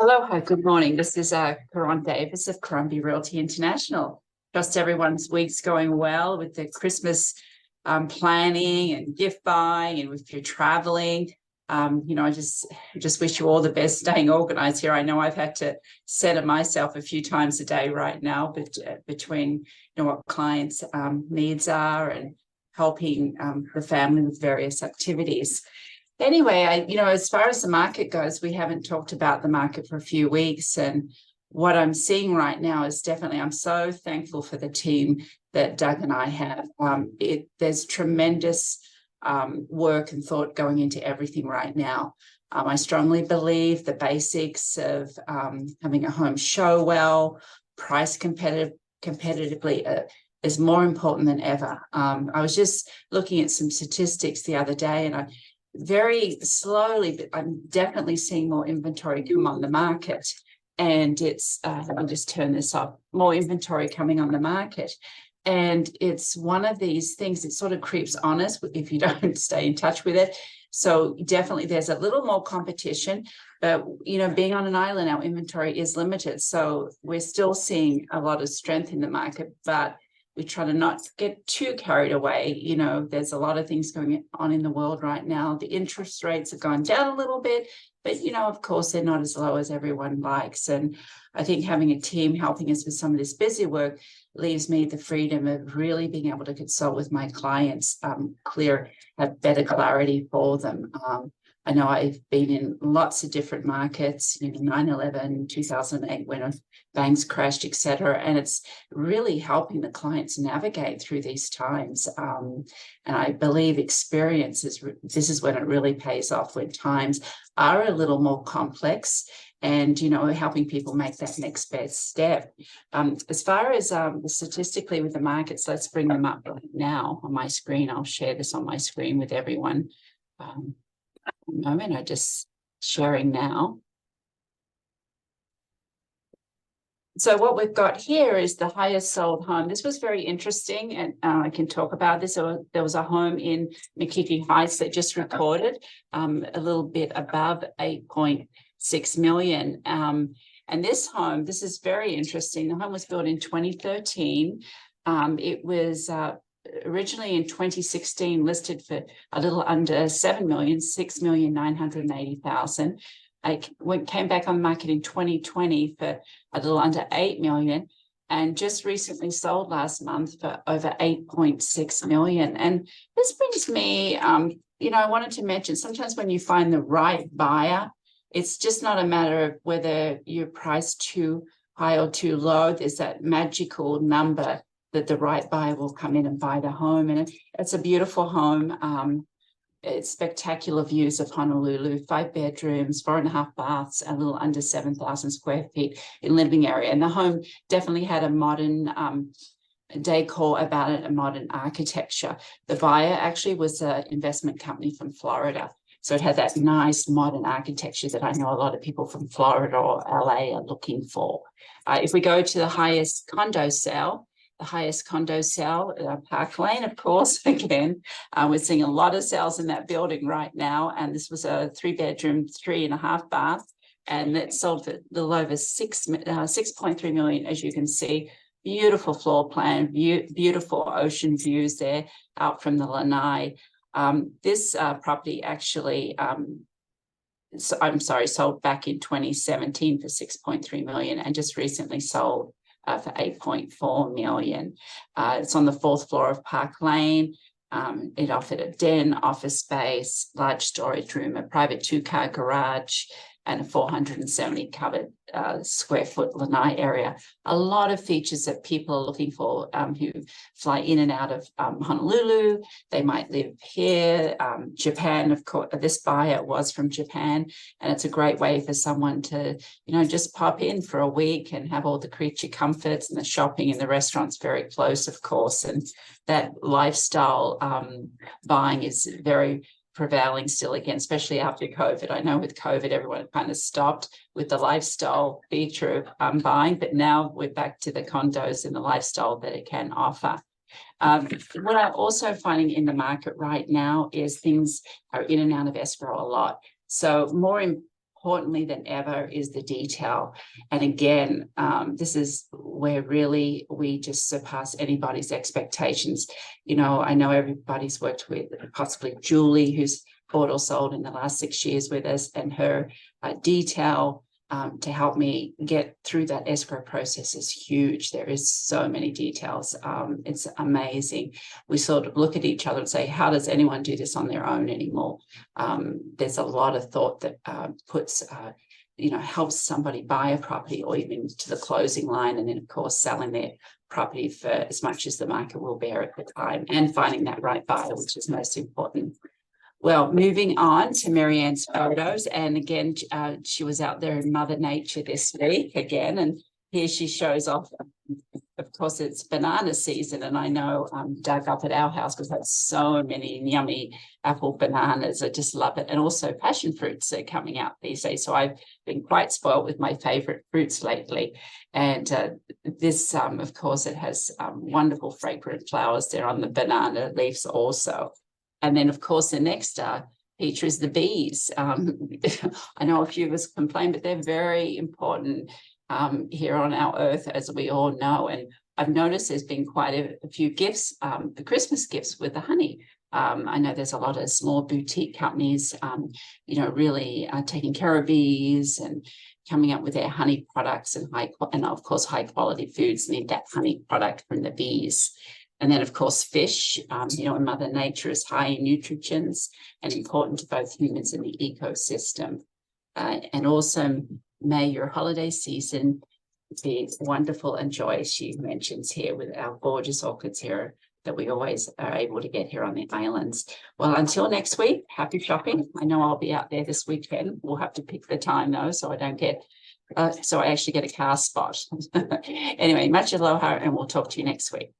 Aloha, good morning. This is Caron Davis of Caron B Realty International. Trust everyone's week's going well with the Christmas planning and gift buying, and if you're traveling. I just wish you all the best staying organized here. I know I've had to center myself a few times a day right now, but between what clients' needs are and helping the family with various activities. Anyway, as far as the market goes, we haven't talked about the market for a few weeks. And what I'm seeing right now is definitely, I'm so thankful for the team that Doug and I have. There's tremendous work and thought going into everything right now. I strongly believe the basics of having a home show well, price competitively is more important than ever. I was just looking at some statistics the other day, and very slowly, but I'm definitely seeing more inventory come on the market. And it's, let me just turn this off, more inventory coming on the market. And it's one of these things that sort of creeps on us if you don't stay in touch with it. So definitely there's a little more competition, but being on an island, our inventory is limited. So we're still seeing a lot of strength in the market, but we try to not get too carried away. There's a lot of things going on in the world right now. The interest rates have gone down a little bit, but, of course, they're not as low as everyone likes. And I think having a team helping us with some of this busy work leaves me the freedom of really being able to consult with my clients, have better clarity for them. I know I've been in lots of different markets, 9/11, 2008, when banks crashed, et cetera. And it's really helping the clients navigate through these times. And I believe experience this is when it really pays off, when times are a little more complex and, helping people make that next best step. As far as statistically with the markets, let's bring them up right now on my screen. I'll share this on my screen with everyone. Moment, I'm just sharing now. So what we've got here is the highest sold home. This was very interesting, and I can talk about this. So there was a home in Makiki Heights that just recorded a little bit above 8.6 million. And this home, this is very interesting. The home was built in 2013. It was originally in 2016 listed for a little under 7 million, 6,980,000. Came back on the market in 2020 for a little under 8 million, and just recently sold last month for over 8.6 million. And this brings me, I wanted to mention, sometimes when you find the right buyer, it's just not a matter of whether you're priced too high or too low. There's that magical number that the right buyer will come in and buy the home. And it's a beautiful home. It's spectacular views of Honolulu, 5 bedrooms, 4.5 baths, a little under 7,000 square feet in living area. And the home definitely had a modern decor about it, a modern architecture. The buyer actually was an investment company from Florida. So it had that nice modern architecture that I know a lot of people from Florida or LA are looking for. If we go to the highest condo sale, Park Lane, of course, again, we're seeing a lot of sales in that building right now. And this was a 3-bedroom, 3.5 bath, and it sold for a little over 6.3 million, as you can see. Beautiful floor plan, beautiful ocean views there out from the lanai. This property actually, sold back in 2017 for 6.3 million and just recently sold for 8.4 million. It's on the 4th floor of Park Lane. It offered a den, office space, large storage room, a private 2-car garage, and a 470 covered square foot lanai area. A lot of features that people are looking for who fly in and out of Honolulu. They might live here. Japan, of course, this buyer was from Japan, and it's a great way for someone to, just pop in for a week and have all the creature comforts, and the shopping and the restaurants very close, of course. And that lifestyle buying is very prevailing still again, especially after COVID. I know with COVID, everyone kind of stopped with the lifestyle feature of buying, but now we're back to the condos and the lifestyle that it can offer. What I'm also finding in the market right now is things are in and out of escrow a lot. So more importantly than ever is the detail. And again, this is where really we just surpass anybody's expectations. You know, I know everybody's worked with possibly Julie, who's bought or sold in the last 6 years with us, and her detail to help me get through that escrow process is huge. There is so many details. It's amazing. We sort of look at each other and say, how does anyone do this on their own anymore? There's a lot of thought that puts, helps somebody buy a property or even to the closing line, and then of course selling their property for as much as the market will bear at the time, and finding that right buyer, which is most important. Well, moving on to Marianne's photos. And again, she was out there in Mother Nature this week again. And here she shows off, of course, it's banana season. And I know Doug up at our house, we've had so many yummy apple bananas. I just love it. And also passion fruits are coming out these days. So I've been quite spoiled with my favorite fruits lately. And this, of course, it has wonderful fragrant flowers there on the banana leaves also. And then, of course, the next feature is the bees. I know a few of us complain, but they're very important here on our earth, as we all know. And I've noticed there's been quite a few gifts, the Christmas gifts with the honey. I know there's a lot of small boutique companies, really taking care of bees and coming up with their honey products, and of course, high quality foods need that honey product from the bees. And then, of course, fish, in Mother Nature is high in nutrients and important to both humans and the ecosystem. And also, may your holiday season be wonderful and joyous, she mentions here, with our gorgeous orchids here that we always are able to get here on the islands. Well, until next week, happy shopping. I know I'll be out there this weekend. We'll have to pick the time, though, so I don't get, so I actually get a car spot. Anyway, much aloha, and we'll talk to you next week.